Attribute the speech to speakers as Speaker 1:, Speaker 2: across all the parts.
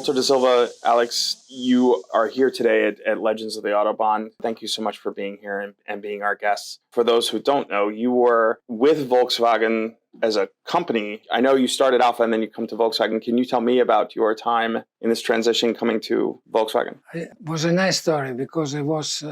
Speaker 1: Walter De Silva, Alex, you are here today at Legends of the Autobahn. Thank you so much for being here and being our guests. For those who don't know, you were with Volkswagen as a company. I know you started Alpha and then you come to Volkswagen. Can you tell me about your time in this transition coming to Volkswagen?
Speaker 2: It was a nice story because I was,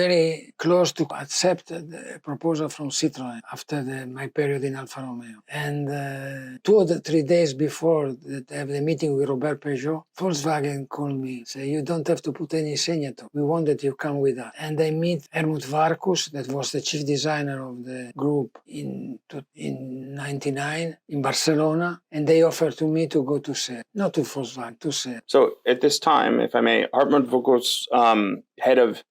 Speaker 2: very close to accept the proposal from Citroën after my period in Alfa Romeo. And 2 or 3 days before the meeting with Robert Peugeot, Volkswagen called me, say, you don't have to put any signature. We want that you come with us. And I meet Helmut Varkus, that was the chief designer of the group in 99 in Barcelona, and they offered to me to go to SEAT, not to Volkswagen, to SEAT.
Speaker 1: So at this time, if I may, Hartmut Varkus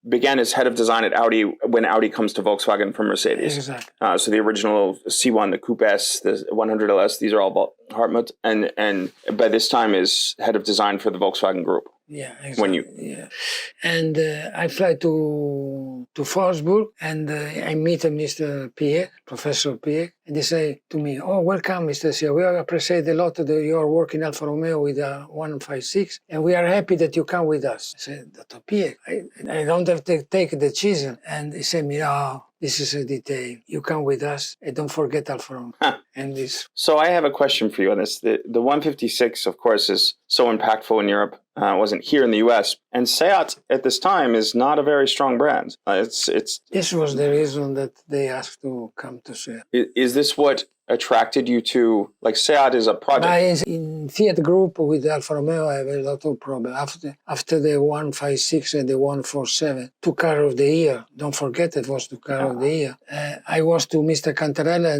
Speaker 1: began as head of design at Audi when Audi comes to Volkswagen from Mercedes.
Speaker 2: Exactly.
Speaker 1: So the original C1, the Coupe S, the 100 LS, these are all Hartmut, and by this time is head of design for the Volkswagen Group.
Speaker 2: Yeah, exactly. And I fly to Wolfsburg, and I meet Mr. Piech, Professor Piech, and they say to me, "Oh, welcome, Mr. Sia. We appreciate a lot that your work in Alfa Romeo with 156, and we are happy that you come with us." I said, "Dr. Piech, I don't have to take a decision." And he said me, "Oh, this is a detail. You come with us and don't forget Alfa Romeo." And this.
Speaker 1: So I have a question for you on this. The 156, of course, is so impactful in Europe. Wasn't here in the US. And Seat at this time is not a very strong brand.
Speaker 2: This was the reason that they asked to come to Seat.
Speaker 1: Is this what attracted you to, like, Seat is a project?
Speaker 2: In Fiat Group with Alfa Romeo, I have a lot of problems. After the 156 and the 147, 2 car of the year. Don't forget it was 2 car of the year. I was to Mr. Cantarella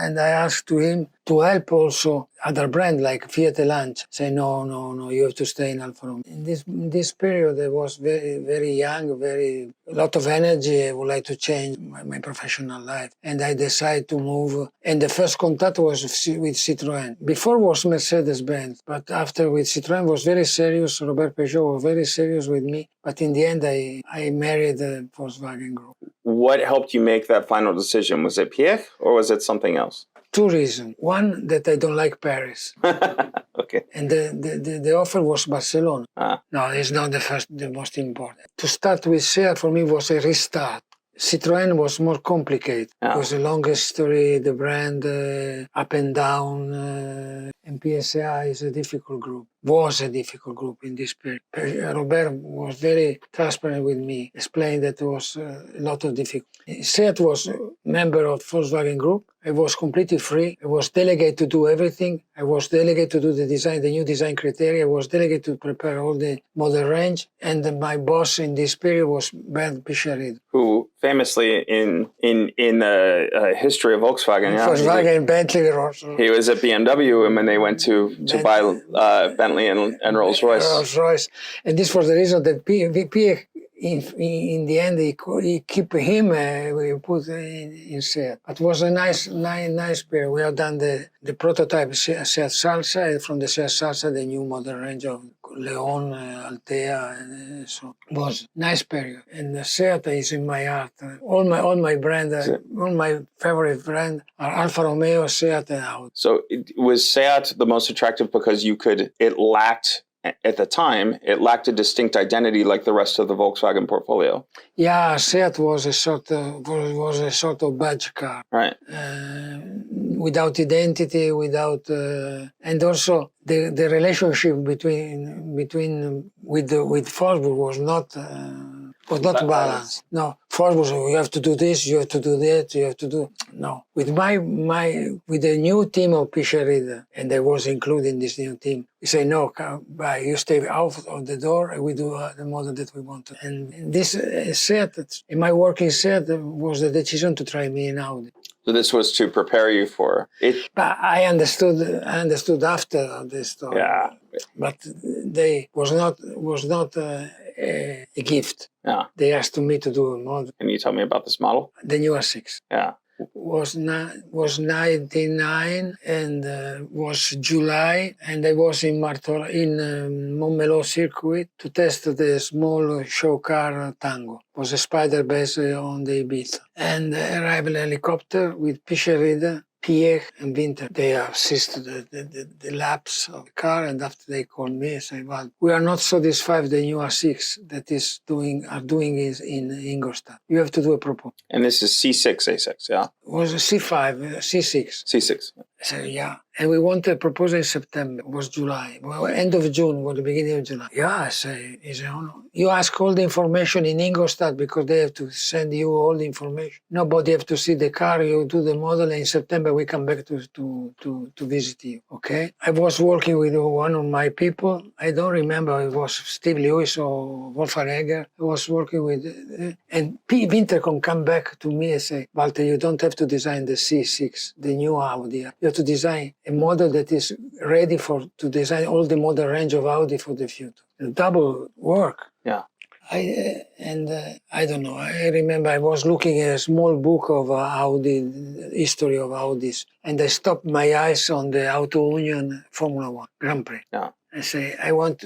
Speaker 2: and I asked to him to help also other brand like Fiat Elantra. Say, no, you have to stay in Alfa Romeo. In this period, I was very, very young, a lot of energy. I would like to change my professional life. And I decided to move. And the first contact was with Citroën. Before was Mercedes-Benz, but after with Citroën was very serious. Robert Peugeot was very serious with me. But in the end, I married the Volkswagen Group.
Speaker 1: What helped you make that final decision? Was it Piech or was it something else?
Speaker 2: 2 reasons. One, that I don't like Paris.
Speaker 1: Okay.
Speaker 2: And the offer was Barcelona. No, it's not the most important. To start with Seat for me was a restart. Citroën was more complicated. It was a long history, the brand up and down, and PSA is a difficult group. Was a difficult group in this period. Robert was very transparent with me, explained that there was a lot of difficulty. Seat was a member of Volkswagen Group. I was completely free. I was delegated to do everything. I was delegated to do the design, the new design criteria. I was delegated to prepare all the model range. And my boss in this period was Bernd Picherid,
Speaker 1: who famously in the history of Volkswagen,
Speaker 2: Volkswagen, Bentley, Rolls-Royce.
Speaker 1: He was at BMW, and when they went to buy Bentley and Rolls-Royce.
Speaker 2: Rolls-Royce, and this was the reason that Piech, in the end, he keep him. We put in Seat. It was a nice period. We have done the prototype Seat Salsa, and from the Seat Salsa, the new model range of Leon, Altea, and so it was nice period. And Seat is in my heart. All my brand, all my favorite brand are Alfa Romeo, Seat, and Audi.
Speaker 1: So was Seat the most attractive because at the time, it lacked a distinct identity like the rest of the Volkswagen portfolio?
Speaker 2: Yeah, Seat was a sort of badge car.
Speaker 1: Right.
Speaker 2: Without identity, and also the relationship with Volkswagen was not balanced. No, Volkswagen, you have to do this, you have to do that, you have to do. No, with with the new team of Picherid, and I was included in this new team. We say no, bye. You stay out of the door, and we do the model that we want to. And this Seat, in my working Seat, was the decision to try me in Audi.
Speaker 1: So this was to prepare you for it.
Speaker 2: But I understood after this story.
Speaker 1: Yeah.
Speaker 2: But they was not a gift.
Speaker 1: Yeah.
Speaker 2: They asked me to do a model.
Speaker 1: Can you tell me about this model?
Speaker 2: The new R6.
Speaker 1: Yeah.
Speaker 2: Was 99 and was July, and I was in Montmeló circuit to test the small show car Tango. It was a spider based on the Ibiza. And arrived an helicopter with Picherid Pierre and Winter, they assisted the laps of the car, and after they called me and said, well, we are not satisfied with the new R6 that are doing is in Ingolstadt. You have to do a proposal.
Speaker 1: And this is C6, A6, yeah?
Speaker 2: It was a C5, C6.
Speaker 1: C6.
Speaker 2: I said, yeah. And we wanted a proposal in September. It was July. Well, end of June or the beginning of July. Yeah, I say, he said, oh, no. You ask all the information in Ingolstadt because they have to send you all the information. Nobody have to see the car. You do the model, and in September we come back to visit you. Okay? I was working with one of my people. I don't remember. It was Steve Lewis or Wolfgang Egger. I was working with, and P. Wintercom come back to me and say, Walter, you don't have to design the C6, the new Audi. You have to design a model that is ready to design all the model range of Audi for the future. Double work.
Speaker 1: Yeah.
Speaker 2: I don't know. I remember I was looking at a small book of Audi, history of Audis, and I stopped my eyes on the Auto Union Formula One Grand Prix.
Speaker 1: Yeah.
Speaker 2: I say, I want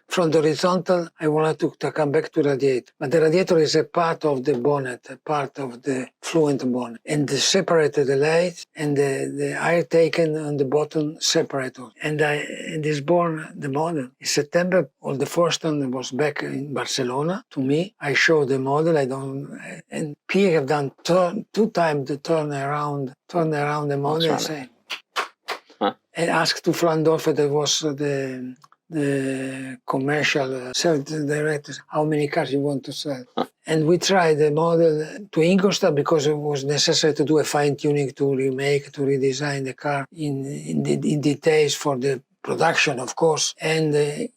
Speaker 2: from the horizontal, I wanted to come back to radiator. But the radiator is a part of the bonnet, a part of the fluent bonnet. And they separated the light and the air taken on the bottom separated. And this born the model. In September, all the first time was back in Barcelona to me. I showed the model. And Pierre have done two times the turn around the model and say, and asked to Flandorfer, that was the commercial sales director, how many cars you want to sell. And we tried the model to Ingolstadt because it was necessary to do a fine-tuning to remake, to redesign the car in details for the production, of course. And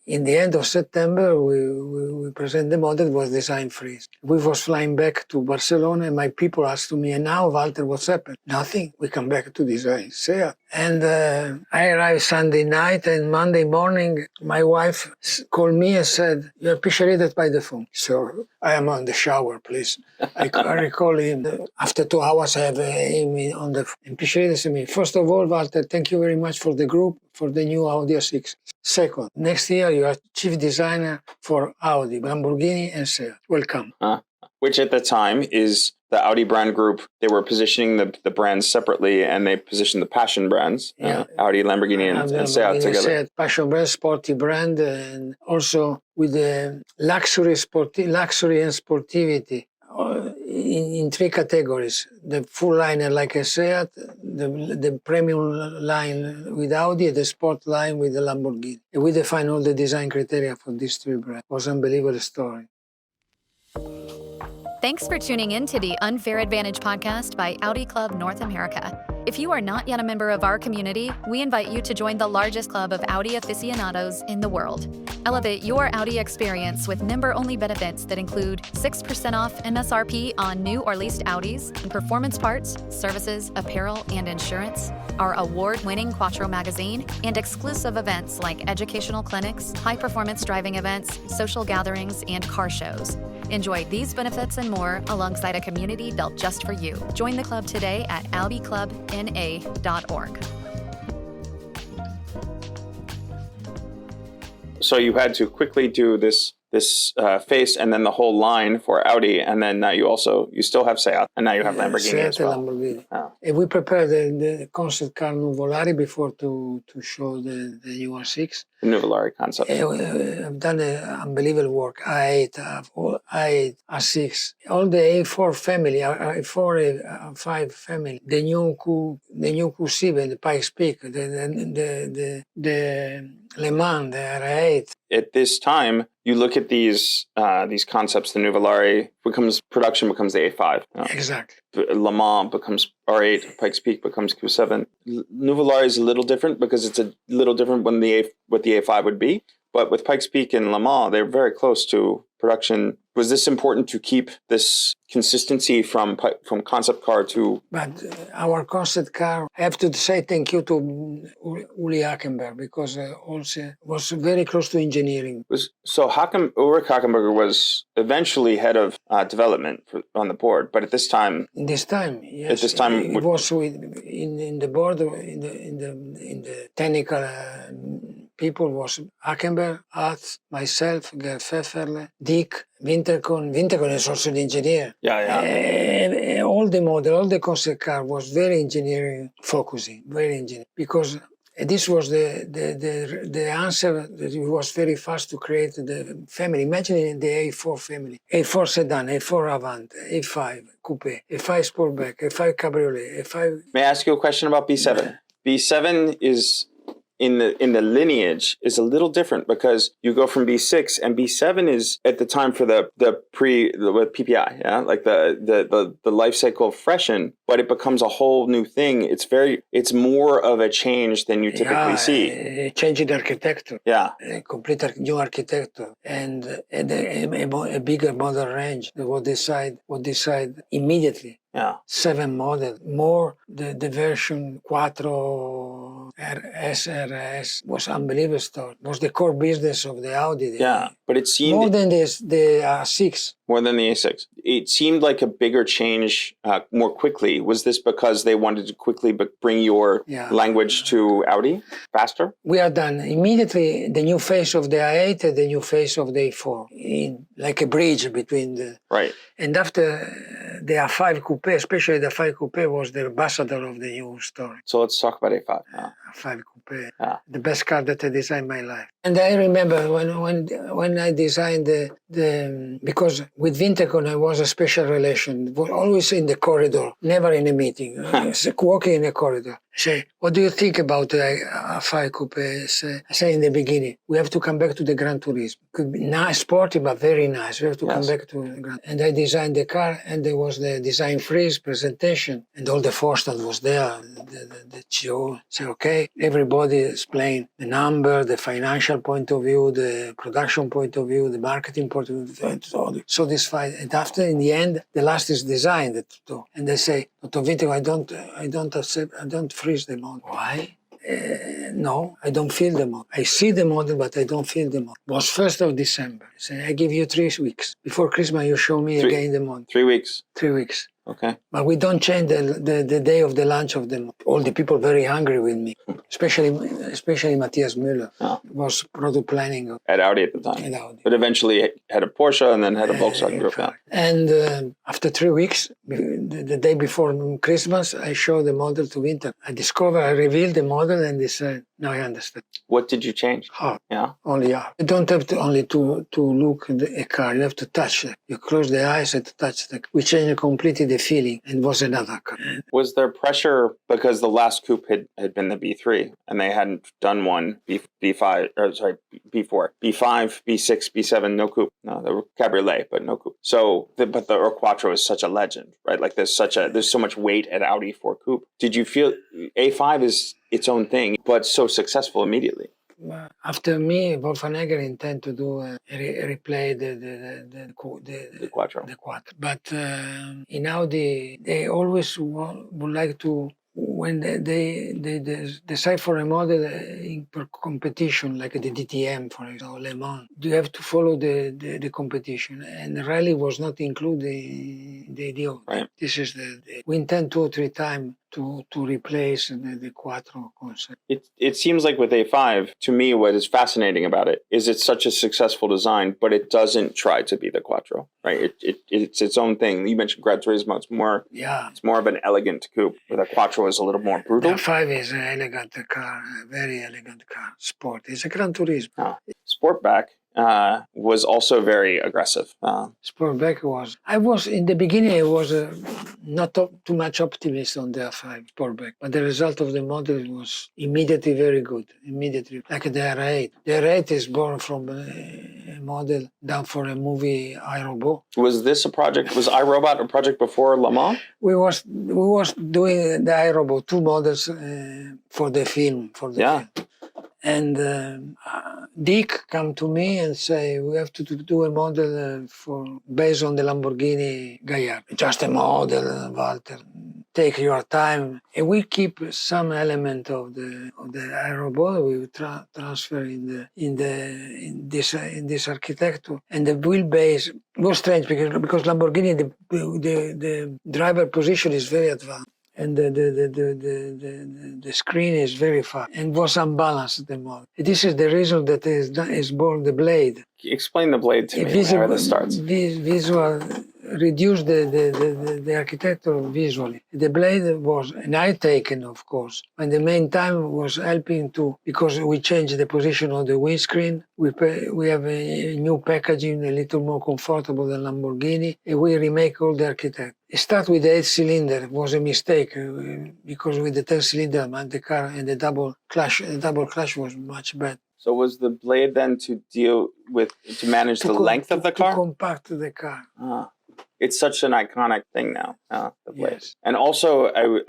Speaker 2: in the end of September, we present the model, was design freeze. We was flying back to Barcelona, and my people asked me, and now, Walter, what's happened? Nothing. We come back to design. Seat. And I arrived Sunday night, and Monday morning, my wife called me and said, you're pictured by the phone. So I am on the shower, please. I recall him. After 2 hours, I have him on the phone. And pictured to me, first of all, Walter, thank you very much for the group, for the new Audi A6. Second, next year you are chief designer for Audi, Lamborghini, and Seat. Welcome.
Speaker 1: Which at the time is the Audi brand group. They were positioning the brands separately, and they positioned the passion brands, Audi, Lamborghini, and Seat together.
Speaker 2: Seat, passion brand, sporty brand, and also with the luxury and sportivity. In 3 categories: the full line like a Seat, the premium line with Audi, the sport line with the Lamborghini. And we define all the design criteria for these 3 brands. It was an unbelievable story.
Speaker 3: Thanks for tuning in to the Unfair Advantage podcast by Audi Club North America. If you are not yet a member of our community, we invite you to join the largest club of Audi aficionados in the world. Elevate your Audi experience with member-only benefits that include 6% off MSRP on new or leased Audis, and performance parts, services, apparel, and insurance, our award-winning Quattro magazine, and exclusive events like educational clinics, high-performance driving events, social gatherings, and car shows. Enjoy these benefits and more alongside a community built just for you. Join the club today at audiclubna.org.
Speaker 1: So you had to quickly do this face and then the whole line for Audi, and then now you still have Seat, and now you have Lamborghini
Speaker 2: Seat
Speaker 1: as well.
Speaker 2: Lamborghini.
Speaker 1: Oh.
Speaker 2: And we prepared the concept car Nuvolari before to show the new R6.
Speaker 1: The Nuvolari concept.
Speaker 2: I've done unbelievable work. I8, R6, all the A4 family, A4, A5 family, the new Q7, the Pikes Peak, the Le Mans, the R8.
Speaker 1: At this time, you look at these concepts. The Nuvolari production becomes the A5.
Speaker 2: Exactly.
Speaker 1: Le Mans becomes R8. Pikes Peak becomes Q7. Nuvolari is a little different because it's a little different what the A5 would be. But with Pikes Peak and Le Mans, they're very close to production. Was this important to keep this consistency from concept car to? But
Speaker 2: our concept car, I have to say thank you to Uli Hackenberg, because also was very close to engineering.
Speaker 1: Ulrich Hackenberger was eventually head of development on the board, but at this time.
Speaker 2: Yes. At this time, it was in the board, in the technical. People was Hackenberg, Arzt, myself, Gerd Pfefferle, Dick, Wintercon. Wintercon is also the engineer.
Speaker 1: Yeah.
Speaker 2: all the concept car was very engineering focusing, because this was the answer that it was very fast to create the family. Imagine the A4 family, A4 sedan, A4 Avant, A5 coupe, A5 Sportback, A5 Cabriolet, A5.
Speaker 1: May I ask you a question about B7? B7 is in the lineage is a little different because you go from B6 and B7 is at the time for the PPI, yeah, like the life cycle freshen, but it becomes a whole new thing. It's more of a change than you typically see.
Speaker 2: Change in architecture.
Speaker 1: Yeah,
Speaker 2: a complete new architecture and a bigger model range. They will decide immediately.
Speaker 1: Yeah.
Speaker 2: 7 model, more the version 4 RS was unbelievable story. Was the core business of the Audi.
Speaker 1: Yeah, but it seemed
Speaker 2: more than the A6.
Speaker 1: More than the A6. It seemed like a bigger change more quickly. Was this because they wanted to quickly bring your language to Audi faster?
Speaker 2: We are done. Immediately, the new face of the i8 and the new face of the A4, like a bridge between the...
Speaker 1: Right.
Speaker 2: And after the A5 Coupe, especially the A5 Coupe was the ambassador of the new story.
Speaker 1: So let's talk about A5 now.
Speaker 2: A5 Coupe, the best car that I designed in my life. And I remember when I designed because with Vintecon I was a special relation, always in the corridor, never in a meeting, walking in a corridor. Say, what do you think about the A5 Coupe? I say in the beginning, we have to come back to the Gran Turismo. Could be nice, sporty, but very nice. We have to come back to the Gran. And I designed the car, and there was the design freeze presentation, and all the force that was there, the CEO. Say, okay, everybody explained the number, the financial point of view, the production point of view, the marketing point of view, so satisfied. And after, in the end, the last is designed. And they say, Dr. Vintego, I don't freeze the model. Why? No, I don't feel the model. I see the model, but I don't feel the model. It was 1st of December. Say, I give you 3 weeks. Before Christmas, you show me again the model.
Speaker 1: 3 weeks.
Speaker 2: 3 weeks.
Speaker 1: Okay.
Speaker 2: But we don't change the day of the launch of the model. All the people very hungry with me, especially Matthias Müller, was product planning.
Speaker 1: At Audi at the time.
Speaker 2: At Audi.
Speaker 1: But eventually had a Porsche and then had a Volkswagen Group.
Speaker 2: And after 3 weeks, the day before Christmas, I showed the model to Winter. I revealed the model and they said, now I understand.
Speaker 1: What did you change?
Speaker 2: Heart.
Speaker 1: Yeah.
Speaker 2: Only heart. You don't have to only to look at a car. You have to touch it. You close the eyes and touch it. We changed completely the feeling and was another car.
Speaker 1: Was there pressure because the last coupe had been the B3 and they hadn't done one B4, B5, B6, B7, no coupe. No, they were cabriolet, but no coupe. So, but the Quattro is such a legend, right? Like there's so much weight at Audi for coupe. Did you feel A5 is its own thing, but so successful immediately?
Speaker 2: After me, Wolfgang intend to do replay the Quattro. The Quattro. But in Audi, they always would like to, when they decide for a model in competition, like the DTM, for example, Le Mans, you have to follow the competition. And rally was not included in the deal.
Speaker 1: Right.
Speaker 2: This is we intend 2 or 3 times to replace the Quattro concept.
Speaker 1: It seems like with A5, to me, what is fascinating about it is it's such a successful design, but it doesn't try to be the Quattro, right? It's its own thing. You mentioned Gran Turismo. It's more of an elegant coupe, where the Quattro is a little more brutal.
Speaker 2: The 5 is an elegant car, a very elegant car. Sport. It's a Gran Turismo.
Speaker 1: Sportback was also very aggressive.
Speaker 2: Sportback was. In the beginning, I was not too much optimist on the A5 Sportback, but the result of the model was immediately very good. Immediately, like the R8. The R8 is born from a model done for a movie, iRobot.
Speaker 1: Was this a project? Was iRobot a project before Le Mans?
Speaker 2: We was doing the iRobot 2 models for the film. Film. And Dick come to me and say, we have to do a model based on the Lamborghini Gaillard. Just a model, Walter. Take your time. And we keep some element of the iRobot. We transfer in this architecture. And the wheelbase was strange because Lamborghini, the driver position is very advanced. And the screen is very far and was unbalanced the model. This is the reason that is born the blade.
Speaker 1: Explain the blade to me. How it starts.
Speaker 2: Visual reduce the architecture visually. The blade was an eye taken, of course, and the main time was helping because we changed the position of the windscreen. We have a new packaging, a little more comfortable than Lamborghini, and we remake all the architecture. It started with the 8-cylinder. It was a mistake because with the 10-cylinder, the car and the double clutch was much better.
Speaker 1: So was the blade then to manage the length of the car?
Speaker 2: To compact the car.
Speaker 1: It's such an iconic thing now, the blade.
Speaker 2: Yes.
Speaker 1: And also, I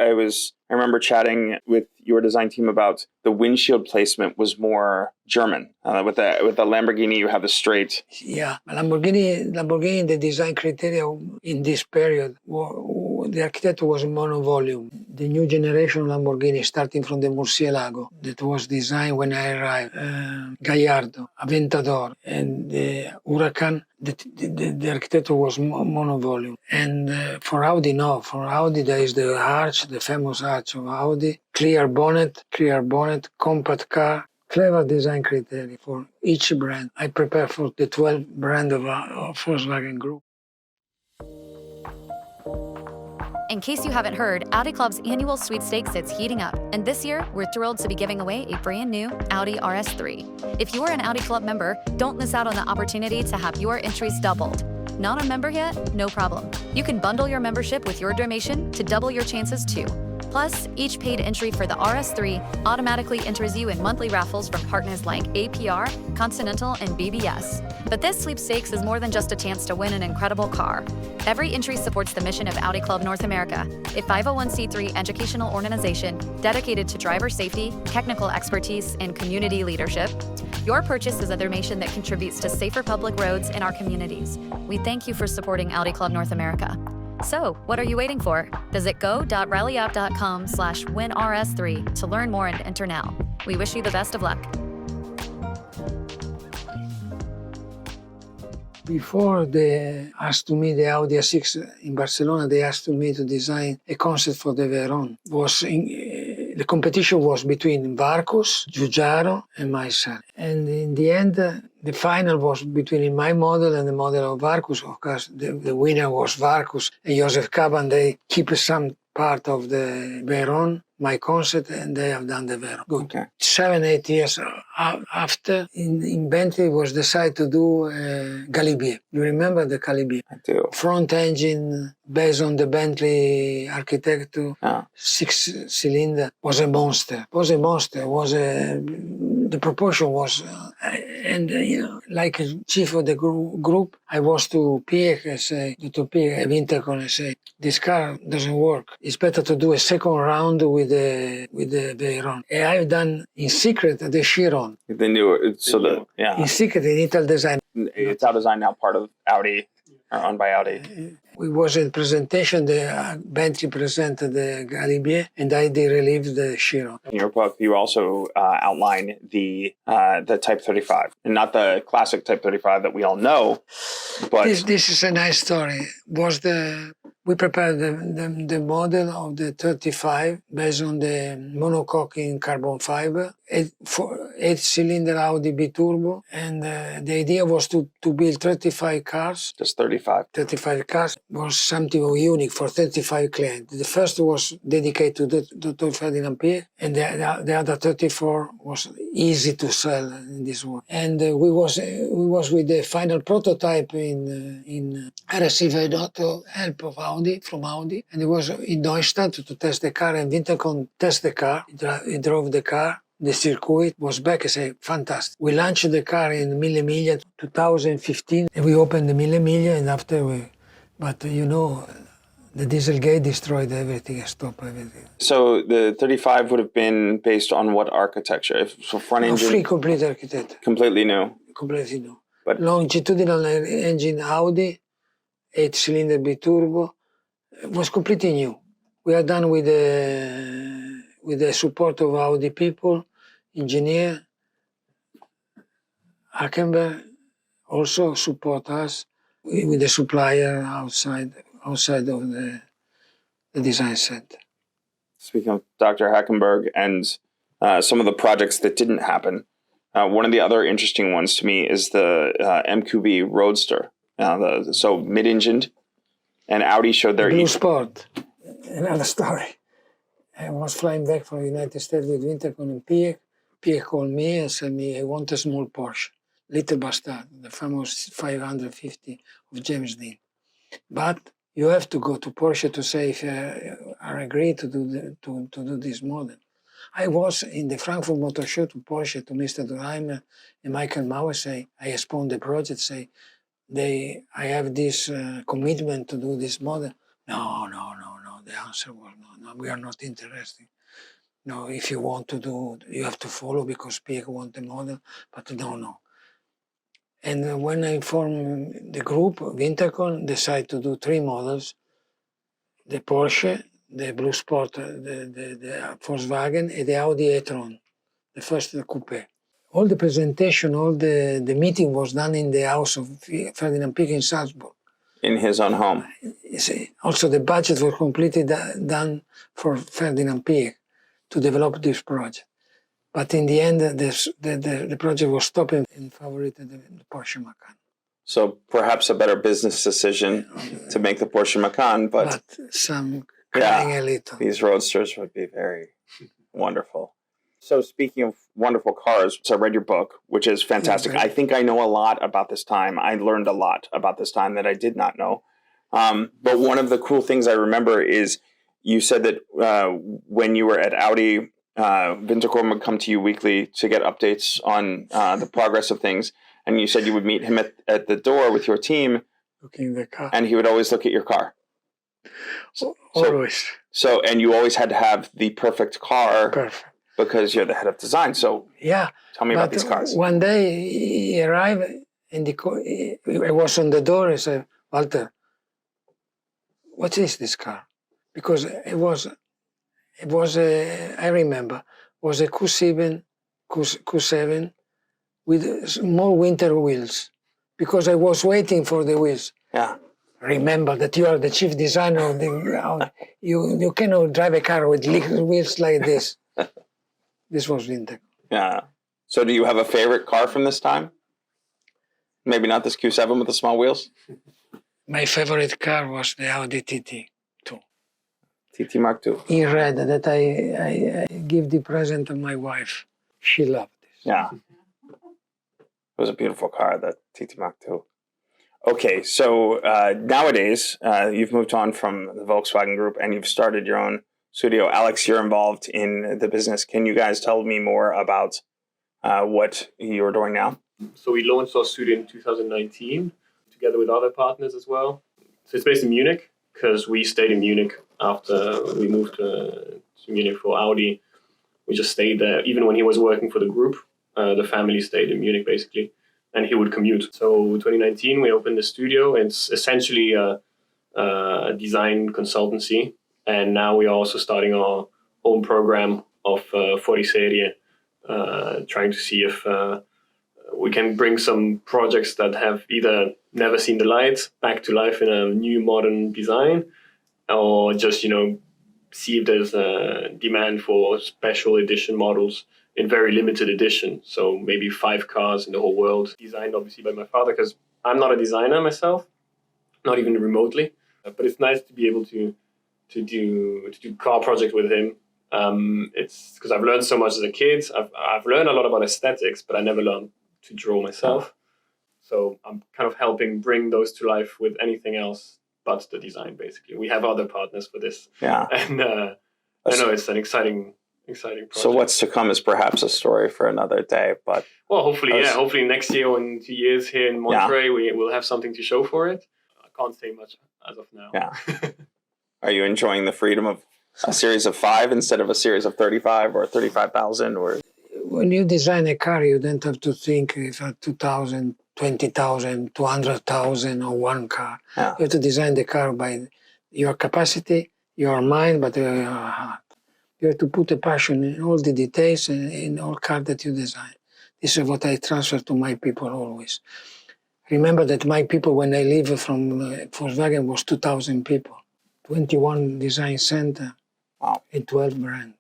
Speaker 1: remember chatting with your design team about the windshield placement was more German. With the Lamborghini, you have a straight.
Speaker 2: Yeah, Lamborghini, the design criteria in this period, the architecture was monovolume. The new generation Lamborghini, starting from the Murcielago, that was designed when I arrived, Gallardo, Aventador, and the Huracan, the architecture was monovolume. And for Audi, no. For Audi, there is the arch, the famous arch of Audi, clear bonnet, compact car, clever design criteria for each brand. I prepare for the 12 brand of Volkswagen Group.
Speaker 3: In case you haven't heard, Audi Club's annual sweepstakes is heating up, and this year, we're thrilled to be giving away a brand new Audi RS3. If you're an Audi Club member, don't miss out on the opportunity to have your entries doubled. Not a member yet? No problem. You can bundle your membership with your donation to double your chances too. Plus, each paid entry for the RS3 automatically enters you in monthly raffles from partners like APR, Continental, and BBS. But this sweepstakes is more than just a chance to win an incredible car. Every entry supports the mission of Audi Club North America, a 501c3 educational organization dedicated to driver safety, technical expertise, and community leadership. Your purchase is a donation that contributes to safer public roads in our communities. We thank you for supporting Audi Club North America. So, what are you waiting for? Visit go.rallyapp.com/winrs3 to learn more and enter now. We wish you the best of luck.
Speaker 2: Before they asked to me the Audi A6 in Barcelona, they asked me to design a concept for the Veyron. The competition was between Varcus, Giugiaro, and myself. And in the end, the final was between my model and the model of Varcus. Of course, the winner was Varcus, and Joseph Caban. They keep some part of the Veyron, my concept, and they have done the Veyron. Good.
Speaker 1: Okay.
Speaker 2: 7-8 years after, in Bentley was decided to do Galibier. You remember the Galibier?
Speaker 1: I do.
Speaker 2: Front engine based on the Bentley architecture, 6-cylinder, was a monster. The proportion was, like a chief of the group, I was to Piek and say, to Piek, Wintercon, and say, this car doesn't work. It's better to do a second round with the Veyron. And I've done in secret the Chiron.
Speaker 1: The new,
Speaker 2: In secret in Ital Design.
Speaker 1: It's Ital Design now part of Audi, or owned by Audi.
Speaker 2: We was in presentation, the Bentley presented the Galibier, and I did relieve the Chiron.
Speaker 1: In your book, you also outline the Type 35, and not the classic Type 35 that we all know, but
Speaker 2: this is a nice story. We prepared the model of the 35 based on the monocoque in carbon fiber, 8-cylinder Audi B-turbo, and the idea was to build 35 cars.
Speaker 1: Just 35.
Speaker 2: 35 cars was something unique for 35 clients. The first was dedicated to Dr. Ferdinand Piech, and the other 34 was easy to sell in this one. And we was with the final prototype in I received a lot of help from Audi, and it was in Neustadt to test the car, and Wintercon test the car. He drove the car. The circuit was back and said, fantastic. We launched the car in Mille Miglia 2015, and we opened the Mille Miglia, and after but the Dieselgate destroyed everything and stopped everything.
Speaker 1: So the 35 would have been based on what architecture? Front engine?
Speaker 2: Free complete architecture.
Speaker 1: Completely new?
Speaker 2: Completely new.
Speaker 1: But
Speaker 2: longitudinal engine Audi, 8-cylinder B-turbo, was completely new. We are done with the support of Audi people, engineer, Hackenberg also support us with the supplier outside of the design center.
Speaker 1: Speaking of Dr. Hackenberg and some of the projects that didn't happen, one of the other interesting ones to me is the MQB Roadster. So mid-engined, And Audi showed their
Speaker 2: Blue Sport. Another story. I was flying back from the United States with Wintercon and Pierre. Pierre called me and said me, I want a small Porsche. Little Bastard, the famous 550 of James Dean. But you have to go to Porsche to say if I agree to do this model. I was in the Frankfurt Motor Show to Porsche, to Mr. Durheimer and Michael Mauer, say, I explained the project, say, I have this commitment to do this model. No. The answer was no, we are not interested. No, if you want to do, you have to follow because people want the model, but no. And when I informed the group, Wintercon decided to do 3 models, the Porsche, the Blue Sport, the Volkswagen, and the Audi e-tron, the first coupe. All the presentation, all the meeting was done in the house of Ferdinand Piech in Salzburg.
Speaker 1: in his own home.
Speaker 2: Also, the budget was completely done for Ferdinand Piech to develop this project. But in the end, the project was stopped in favor of the Porsche Macan.
Speaker 1: So perhaps a better business decision to make the Porsche Macan, but
Speaker 2: some crying a little.
Speaker 1: These roadsters would be very wonderful. So speaking of wonderful cars, so I read your book, which is fantastic. I think I know a lot about this time. I learned a lot about this time that I did not know. But one of the cool things I remember is you said that when you were at Audi, Winterkorn would come to you weekly to get updates on the progress of things. And you said you would meet him at the door with your team.
Speaker 2: Looking at the car.
Speaker 1: And he would always look at your car.
Speaker 2: Always.
Speaker 1: So, and you always had to have the perfect car.
Speaker 2: Perfect.
Speaker 1: Because you're the head of design. So
Speaker 2: yeah,
Speaker 1: tell me about these cars.
Speaker 2: One day he arrived and I was on the door and said, Walter, what is this car? Because it was I remember, was a Q7 with more winter wheels. Because I was waiting for the wheels.
Speaker 1: Yeah.
Speaker 2: Remember that you are the chief designer of the, you cannot drive a car with wheels like this. This was Winter.
Speaker 1: Yeah. So do you have a favorite car from this time? Maybe not this Q7 with the small wheels?
Speaker 2: My favorite car was the Audi TT 2.
Speaker 1: TT Mark II.
Speaker 2: In red, that I give the present to my wife. She loved this.
Speaker 1: Yeah. It was a beautiful car, the TT Mark II. Okay, so nowadays, you've moved on from the Volkswagen Group and you've started your own studio. Alex, you're involved in the business. Can you guys tell me more about what you're doing now?
Speaker 4: So we launched our studio in 2019 together with other partners as well. So it's based in Munich because we stayed in Munich after we moved to Munich for Audi. We just stayed there. Even when he was working for the group, the family stayed in Munich basically, and he would commute. So 2019 we opened the studio. It's essentially a design consultancy. And now we are also starting our own program of Fuori Serie, trying to see if we can bring some projects that have either never seen the light back to life in a new modern design, or just, see if there's a demand for special edition models in very limited edition. So maybe 5 cars in the whole world, designed obviously by my father, because I'm not a designer myself, not even remotely. But it's nice to be able to do car projects with him. It's because I've learned so much as a kid. I've learned a lot about aesthetics, but I never learned to draw myself. So I'm kind of helping bring those to life with anything else but the design, basically. We have other partners for this. Yeah. And I know it's an exciting project.
Speaker 1: So what's to come is perhaps a story for another day. But
Speaker 4: well, hopefully, hopefully next year or in 2 years here in Monterey, we will have something to show for it. I can't say much as of now.
Speaker 1: Yeah. Are you enjoying the freedom of a series of 5 instead of a series of 35 or 35,000? Or
Speaker 2: when you design a car, you don't have to think if 2,000, 20,000, 200,000 or one car. Yeah. You have to design the car by your capacity, your mind, but your heart. You have to put a passion in all the details and in all car that you design. This is what I transfer to my people always. Remember that my people, when I leave from Volkswagen, was 2,000 people. 21 design center, wow, and 12 brand.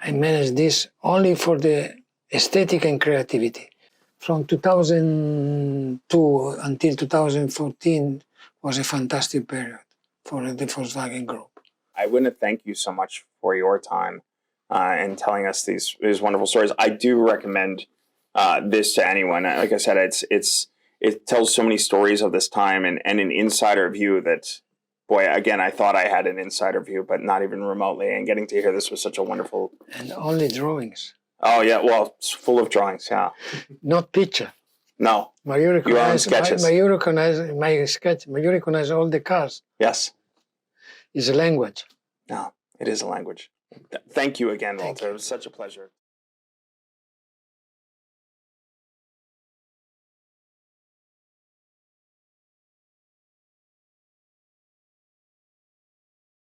Speaker 2: I managed this only for the aesthetic and creativity. From 2002 until 2014 was a fantastic period for the Volkswagen Group.
Speaker 1: I want to thank you so much for your time and telling us these wonderful stories. I do recommend this to anyone. Like I said, it tells so many stories of this time and an insider view that, boy, again, I thought I had an insider view, but not even remotely. And getting to hear this was such a wonderful.
Speaker 2: And only drawings.
Speaker 1: Oh yeah, well, it's full of drawings. Yeah.
Speaker 2: Not picture.
Speaker 1: No.
Speaker 2: But you recognize,
Speaker 1: sketches.
Speaker 2: but you recognize my sketch. But you recognize all the cars.
Speaker 1: Yes.
Speaker 2: It's a language.
Speaker 1: No, it is a language. Thank you again, Walter.
Speaker 2: You.
Speaker 1: It was such a pleasure.